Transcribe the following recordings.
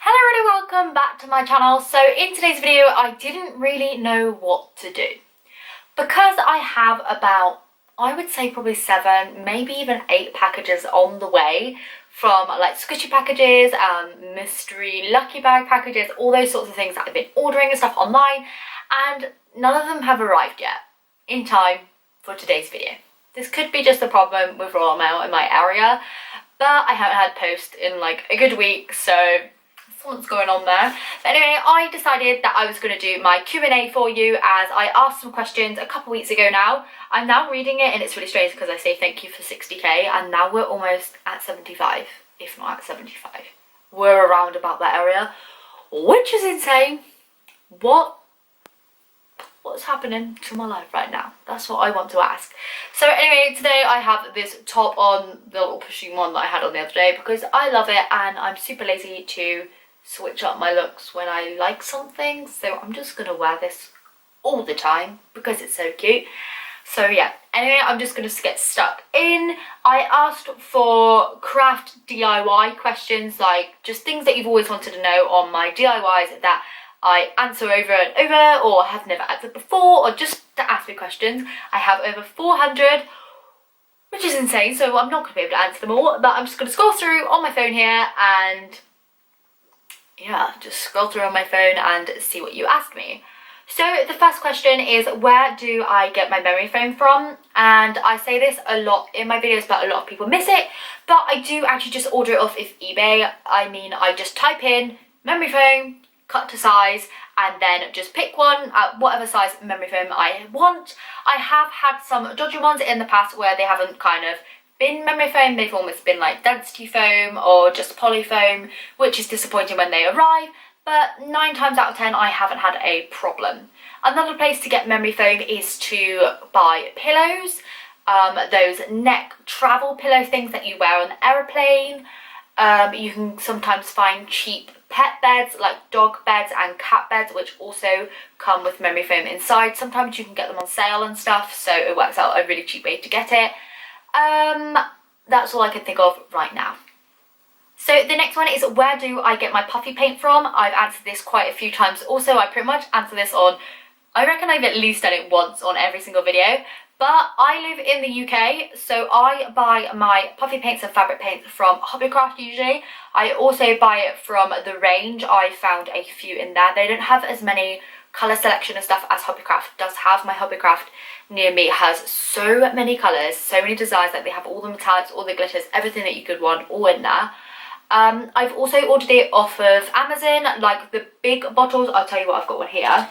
Hello and welcome back to my channel. So in today's video I didn't really know what to do because I have about, I would say probably 7, maybe even 8 packages on the way from like squishy packages, mystery lucky bag packages, all those sorts of things that I've been ordering and stuff online, and none of them have arrived yet in time for today's video. This could be just a problem with Royal Mail in my area, but I haven't had post in like a good week, so what's going on there. But anyway, I decided that I was going to do my Q&A for you, as I asked some questions a couple weeks ago now. I'm now reading it and it's really strange because I say thank you for 60k and now we're almost at 75, if not at 75. We're around about that area, which is insane. What's happening to my life right now? That's what I want to ask. So anyway, today I have this top on, the little pushing one that I had on the other day because I love it and I'm super lazy to switch up my looks when I like something, so I'm just gonna wear this all the time because it's so cute. So yeah, anyway, I'm just gonna get stuck in. I asked for craft DIY questions, like just things that you've always wanted to know on my DIYs that I answer over and over or have never answered before, or just to ask me questions. I have over 400, which is insane, so I'm not gonna be able to answer them all, but I'm just gonna scroll through on my phone here and yeah, just scroll through on my phone and see what you ask me. So the first question is, where do I get my memory foam from? And I say this a lot in my videos, but a lot of people miss it. But I do actually just order it off of eBay. I mean, I just type in memory foam, cut to size, and then just pick one at whatever size memory foam I want. I have had some dodgy ones in the past where they haven't kind of been memory foam, they've almost been like density foam or just poly foam, which is disappointing when they arrive, but 9 times out of 10 I haven't had a problem. Another place to get memory foam is to buy pillows, those neck travel pillow things that you wear on the aeroplane. You can sometimes find cheap pet beds like dog beds and cat beds, which also come with memory foam inside. Sometimes you can get them on sale and stuff, so it works out a really cheap way to get it. That's all I can think of right now. So the next one is, where do I get my puffy paint from? I've answered this quite a few times also. I pretty much answer this on, I reckon I've at least done it once on every single video, but I live in the UK, so I buy my puffy paints and fabric paints from Hobbycraft usually. I also buy it from the range. I found a few in there. They don't have as many colour selection and stuff as Hobbycraft does have. My Hobbycraft near me has so many colours, so many designs, like they have all the metallics, all the glitters, everything that you could want, all in there. I've also ordered it off of Amazon, like the big bottles. I'll tell you what, I've got one here.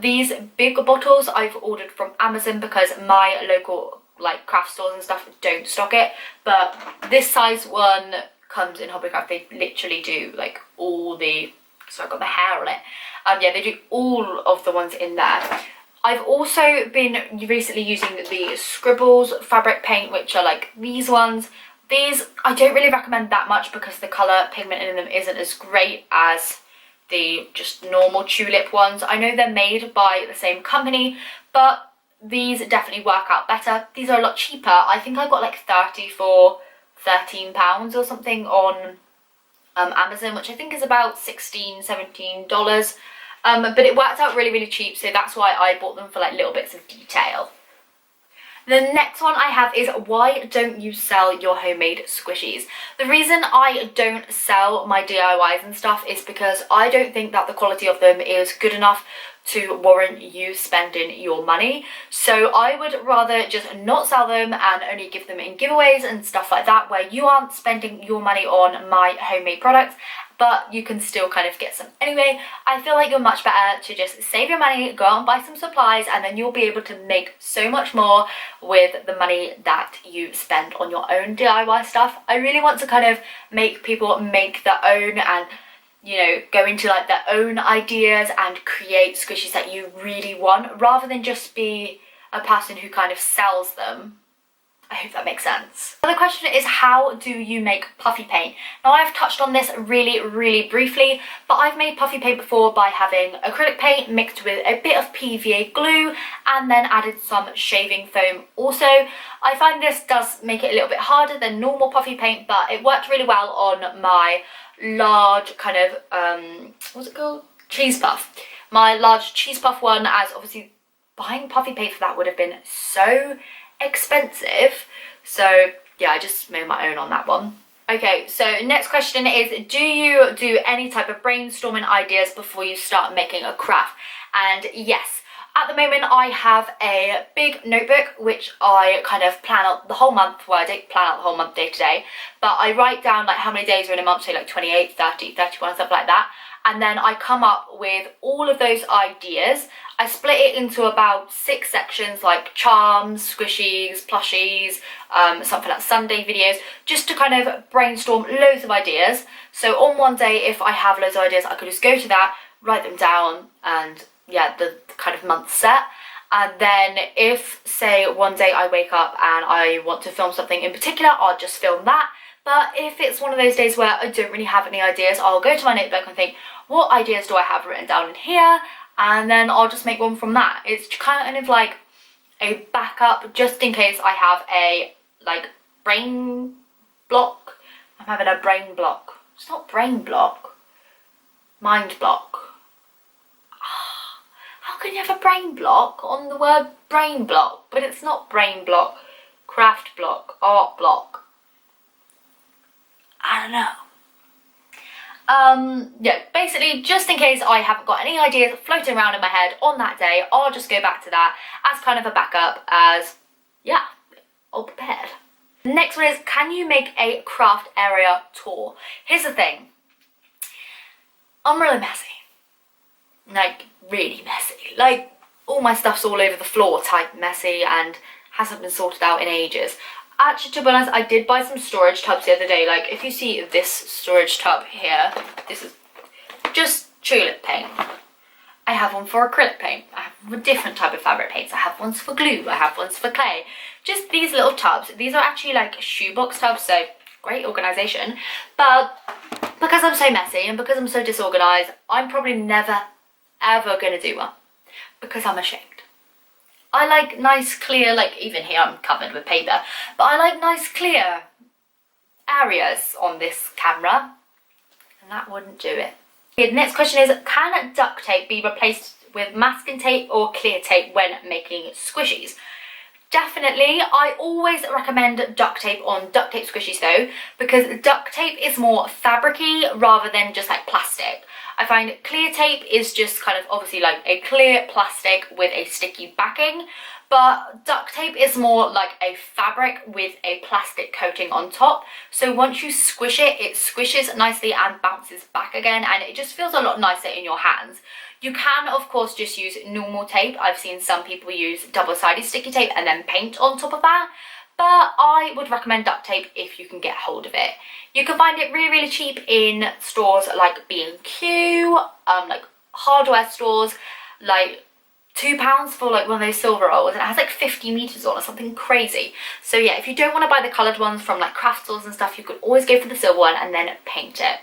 These big bottles I've ordered from Amazon because my local like craft stores and stuff don't stock it, but this size one comes in Hobbycraft. They literally do like all the, so I've got my hair on it. Yeah, they do all of the ones in there. I've also been recently using the Scribbles fabric paint, which are like these ones. These I don't really recommend that much because the colour pigment in them isn't as great as the just normal tulip ones. I know they're made by the same company, but these definitely work out better. These are a lot cheaper. I think I got like 30 for £13 or something on Amazon, which I think is about $16–17. But it worked out really, really cheap, so that's why I bought them for like little bits of detail. The next one I have is, why don't you sell your homemade squishies? The reason I don't sell my DIYs and stuff is because I don't think that the quality of them is good enough to warrant you spending your money. So I would rather just not sell them and only give them in giveaways and stuff like that, where you aren't spending your money on my homemade products, but you can still kind of get some anyway. I feel like you're much better to just save your money, go out and buy some supplies, and then you'll be able to make so much more with the money that you spend on your own DIY stuff. I really want to kind of make people make their own and, you know, go into like their own ideas and create squishies that you really want, rather than just be a person who kind of sells them. I hope that makes sense. Another question is, how do you make puffy paint? Now I've touched on this really briefly, but I've made puffy paint before by having acrylic paint mixed with a bit of PVA glue and then added some shaving foam also. I find this does make it a little bit harder than normal puffy paint, but it worked really well on my large kind of, what's it called? Cheese puff. My large cheese puff one, as obviously buying puffy paper for that would have been so expensive. So yeah, I just made my own on that one. Okay, so next question is, do you do any type of brainstorming ideas before you start making a craft? And yes, at the moment I have a big notebook which I kind of plan out the whole month. Well, I don't plan out the whole month day to day, but I write down like how many days are in a month, say like 28, 30, 31, stuff like that. And then I come up with all of those ideas. I split it into about 6 sections, like charms, squishies, plushies, something like Sunday videos, just to kind of brainstorm loads of ideas. So on one day, if I have loads of ideas, I could just go to that, write them down, and yeah, the kind of month set. And then if, say, one day I wake up and I want to film something in particular, I'll just film that. But if it's one of those days where I don't really have any ideas, I'll go to my notebook and think, what ideas do I have written down in here? And then I'll just make one from that. It's kind of like a backup just in case I have a like brain block. I'm having a brain block. It's not brain block. Mind block. How can you have a brain block on the word brain block? But it's not brain block. Craft block. Art block. I don't know. Yeah, basically just in case I haven't got any ideas floating around in my head on that day, I'll just go back to that as kind of a backup, as yeah, all prepared. The next one is, can you make a craft area tour? Here's the thing, I'm really messy, like really messy, like all my stuff's all over the floor type messy and hasn't been sorted out in ages. Actually, to be honest, I did buy some storage tubs the other day. Like, if you see this storage tub here, this is just tulip paint. I have one for acrylic paint. I have a different type of fabric paints. I have ones for glue. I have ones for clay. Just these little tubs. These are actually like shoebox tubs, so great organisation. But because I'm so messy and because I'm so disorganised, I'm probably never, ever going to do one. Because I'm ashamed. I like nice clear, like even here I'm covered with paper, but I like nice clear areas on this camera, and that wouldn't do it. Okay, the next question is, can duct tape be replaced with masking tape or clear tape when making squishies? Definitely, I always recommend duct tape on duct tape squishies though, because duct tape is more fabricy rather than just like plastic. I find clear tape is just kind of obviously like a clear plastic with a sticky backing, but duct tape is more like a fabric with a plastic coating on top. So once you squish it, it squishes nicely and bounces back again, and it just feels a lot nicer in your hands. You can of course just use normal tape. I've seen some people use double-sided sticky tape and then paint on top of that, but I would recommend duct tape if you can get hold of it. You can find it really, really cheap in stores like B&Q, like hardware stores, like £2 for like one of those silver rolls, and it has like 50 meters on or something crazy. So yeah, if you don't want to buy the coloured ones from like craft stores and stuff, you could always go for the silver one and then paint it.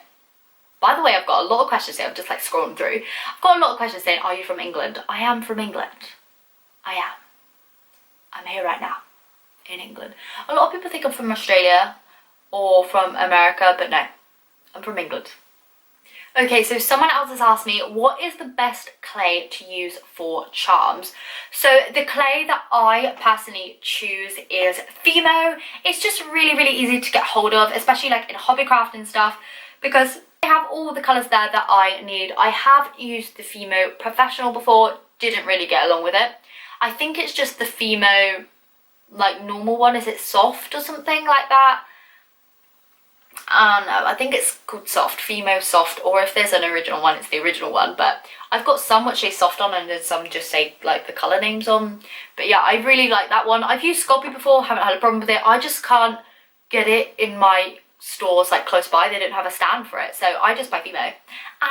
By the way, I've got a lot of questions here. I'm just like scrolling through. I've got a lot of questions saying, are you from England? I am from England. I am. I'm here right now in England. A lot of people think I'm from Australia or from America, but no, I'm from England. Okay, so someone else has asked me, what is the best clay to use for charms? So the clay that I personally choose is Fimo. It's just really, really easy to get hold of, especially like in hobbycraft and stuff, because I have all the colours there that I need. I have used the Fimo Professional before, didn't really get along with it. I think it's just the Fimo like normal one. Is it soft or something like that? I don't know, I think it's called soft, Fimo soft, or if there's an original one, it's the original one. But I've got some which say soft on and then some just say like the colour names on. But yeah, I really like that one. I've used Sculpey before, haven't had a problem with it. I just can't get it in my stores like close by. They don't have a stand for it, so I just buy Fimo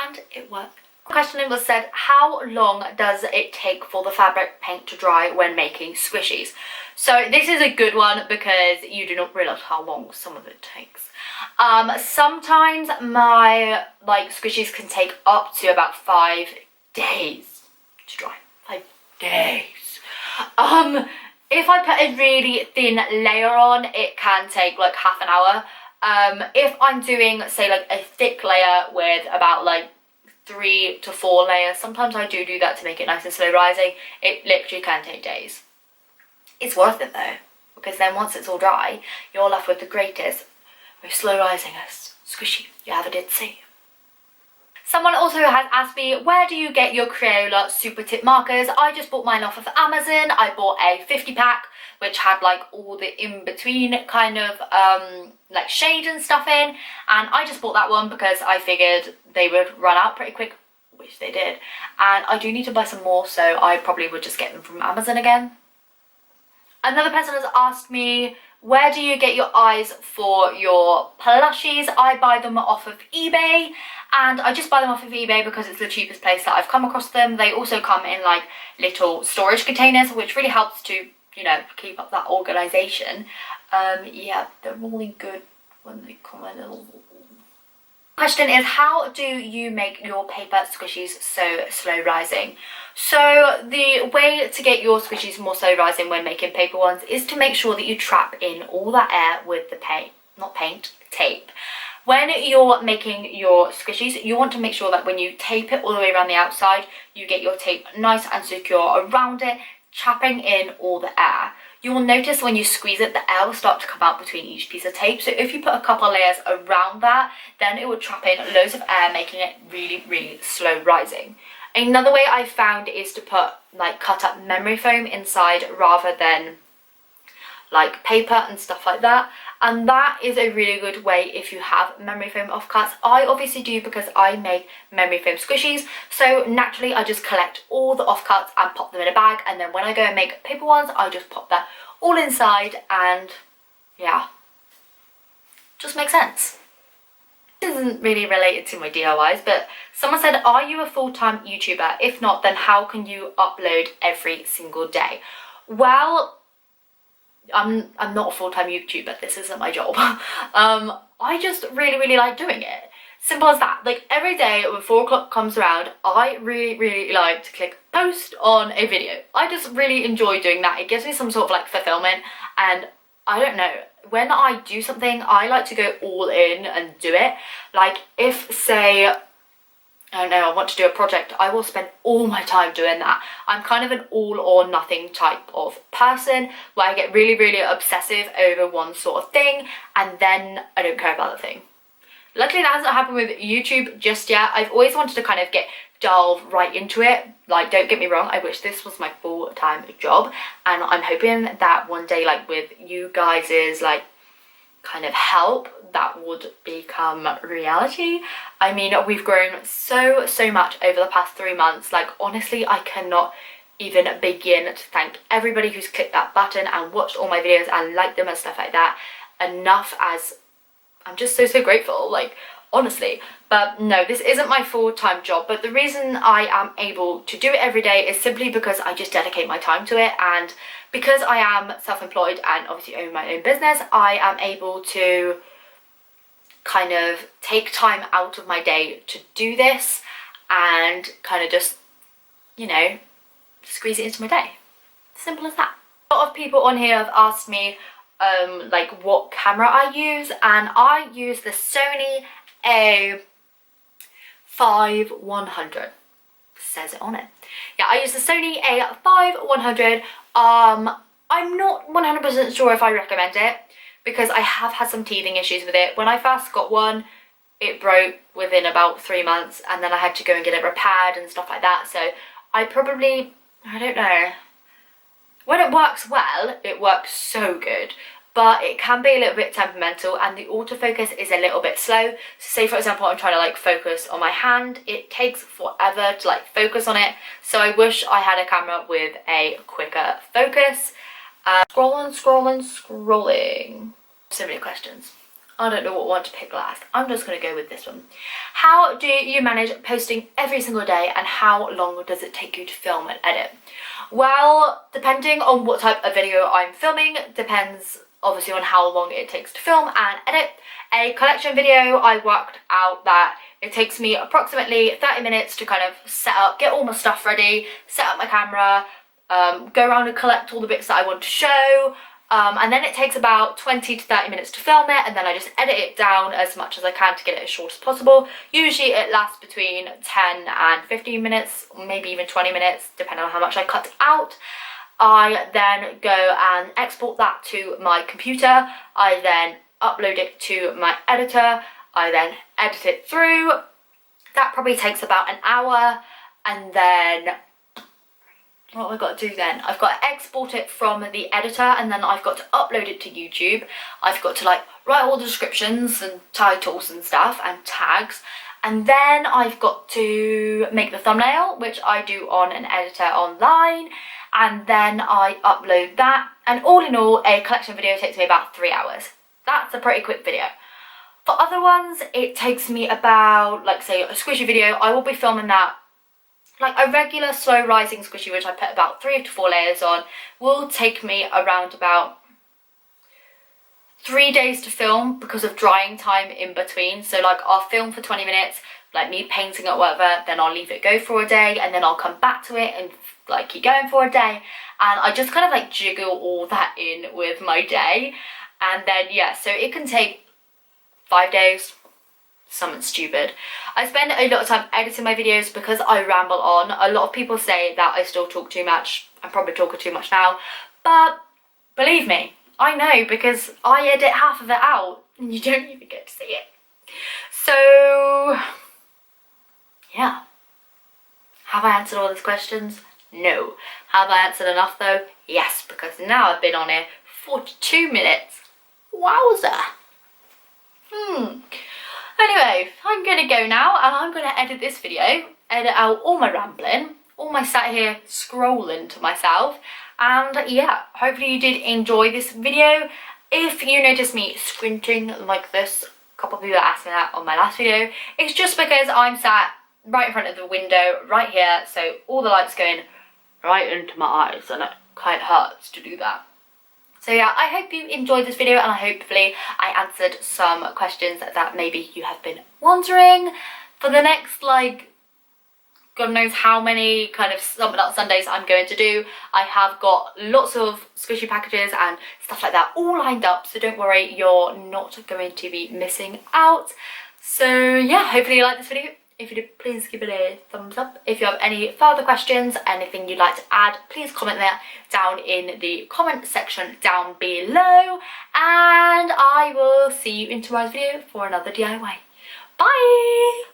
and it worked. The question was said, how long does it take for the fabric paint to dry when making squishies? So this is a good one because you do not realise how long some of it takes. Sometimes my like squishies can take up to about 5 days to dry. 5 days. If I put a really thin layer on, it can take like half an hour. If I'm doing, say, like a thick layer with about like 3 to 4 layers, sometimes I do that to make it nice and slow rising. It literally can take days. It's worth it though, because then once it's all dry, you're left with the greatest, most slow risingest squishy you ever did see. Someone also has asked me, where do you get your Crayola super tip markers? I just bought mine off of Amazon. I bought a 50 pack, which had like all the in-between kind of like shade and stuff in. And I just bought that one because I figured they would run out pretty quick, which they did. And I do need to buy some more, so I probably would just get them from Amazon again. Another person has asked me, where do you get your eyes for your plushies? I buy them off of eBay, and I just buy them off of eBay because it's the cheapest place that I've come across them. They also come in like little storage containers, which really helps to, you know, keep up that organisation. Yeah, they're really good when they come in little... Question is, how do you make your paper squishies so slow rising? So the way to get your squishies more slow rising when making paper ones is to make sure that you trap in all that air with the tape. When you're making your squishies, you want to make sure that when you tape it all the way around the outside, you get your tape nice and secure around it, trapping in all the air. You will notice when you squeeze it, the air will start to come out between each piece of tape. So if you put a couple of layers around that, then it will trap in loads of air, making it really, really slow rising. Another way I found is to put like cut up memory foam inside rather than like paper and stuff like that. And that is a really good way if you have memory foam offcuts. I obviously do because I make memory foam squishies, so naturally I just collect all the offcuts and pop them in a bag, and then when I go and make paper ones, I just pop that all inside, and yeah, just makes sense. This isn't really related to my DIYs, but someone said, are you a full-time YouTuber? If not, then how can you upload every single day? Well, I'm not a full-time YouTuber, this isn't my job. I just really like doing it. Simple as that. Like every day when 4 o'clock comes around, I really like to click post on a video. I just really enjoy doing that. It gives me some sort of like fulfillment, and I don't know, when I do something, I like to go all in and do it. Like if, say, I don't know, I want to do a project, I will spend all my time doing that. I'm kind of an all or nothing type of person where I get really obsessive over one sort of thing and then I don't care about the thing. Luckily that hasn't happened with YouTube just yet. I've always wanted to kind of delve right into it. Like, don't get me wrong, I wish this was my full-time job, and I'm hoping that one day, like with you guys's like kind of help, that would become reality. I mean, we've grown so much over the past 3 months. Like honestly, I cannot even begin to thank everybody who's clicked that button and watched all my videos and liked them and stuff like that enough, as I'm just so grateful, like honestly. But no, this isn't my full-time job, but the reason I am able to do it every day is simply because I just dedicate my time to it, and because I am self-employed and obviously own my own business, I am able to kind of take time out of my day to do this and kind of just, you know, squeeze it into my day. Simple as that. A lot of people on here have asked me like what camera I use, and I use the Sony A5100. Says it on it. Yeah, I use the Sony A5100. I'm not 100% sure if I recommend it because I have had some teething issues with it. When I first got one, it broke within about 3 months, and then I had to go and get it repaired and stuff like that. So I probably, I don't know. When it works well, it works so good, but it can be a little bit temperamental, and the autofocus is a little bit slow. So say for example, I'm trying to like focus on my hand, it takes forever to like focus on it. So I wish I had a camera with a quicker focus. Scrolling. So many questions. I don't know what one to pick last. I'm just going to go with this one. How do you manage posting every single day, and how long does it take you to film and edit? Well, depending on what type of video I'm filming, depends obviously on how long it takes to film and edit. A collection video, I worked out that it takes me approximately 30 minutes to kind of set up, get all my stuff ready, set up my camera, go around and collect all the bits that I want to show, And then it takes about 20 to 30 minutes to film it, and then I just edit it down as much as I can to get it as short as possible. Usually it lasts between 10 and 15 minutes, or maybe even 20 minutes, depending on how much I cut out. I then go and export that to my computer. I then upload it to my editor. I then edit it through. That probably takes about an hour, and then what have I got to do then? I've got to export it from the editor, and then I've got to upload it to YouTube. I've got to like write all the descriptions and titles and stuff and tags, and then I've got to make the thumbnail, which I do on an editor online, and then I upload that. And all in all, a collection video takes me about 3 hours. That's a pretty quick video. For other ones, it takes me about, like say a squishy video, I will be filming that. Like a regular slow rising squishy, which I put about 3 to 4 layers on, will take me around about 3 days to film because of drying time in between. So like I'll film for 20 minutes, like me painting or whatever, then I'll leave it go for a day, and then I'll come back to it and like keep going for a day. And I just kind of like jiggle all that in with my day. And then yeah, so it can take 5 days. Something stupid. I spend a lot of time editing my videos because I ramble on. A lot of people say that I still talk too much. I'm probably talking too much now, but believe me, I know, because I edit half of it out and you don't even get to see it. So yeah, have I answered all these questions? No. Have I answered enough though? Yes, because now I've been on here 42 minutes. Wowza. Anyway, I'm gonna go now, and I'm gonna edit this video, edit out all my rambling, all my sat here scrolling to myself, and yeah, hopefully you did enjoy this video. If you notice me squinting like this, a couple of people asked me that on my last video, it's just because I'm sat right in front of the window, right here, so all the light's going right into my eyes, and it quite hurts to do that. So yeah, I hope you enjoyed this video, and hopefully I answered some questions that maybe you have been wondering. For the next, like, God knows how many kind of Something Up Sundays I'm going to do, I have got lots of squishy packages and stuff like that all lined up, so don't worry, you're not going to be missing out. So yeah, hopefully you liked this video. If you did, please give it a thumbs up. If you have any further questions, anything you'd like to add, please comment that down in the comment section down below. And I will see you in tomorrow's video for another DIY. Bye!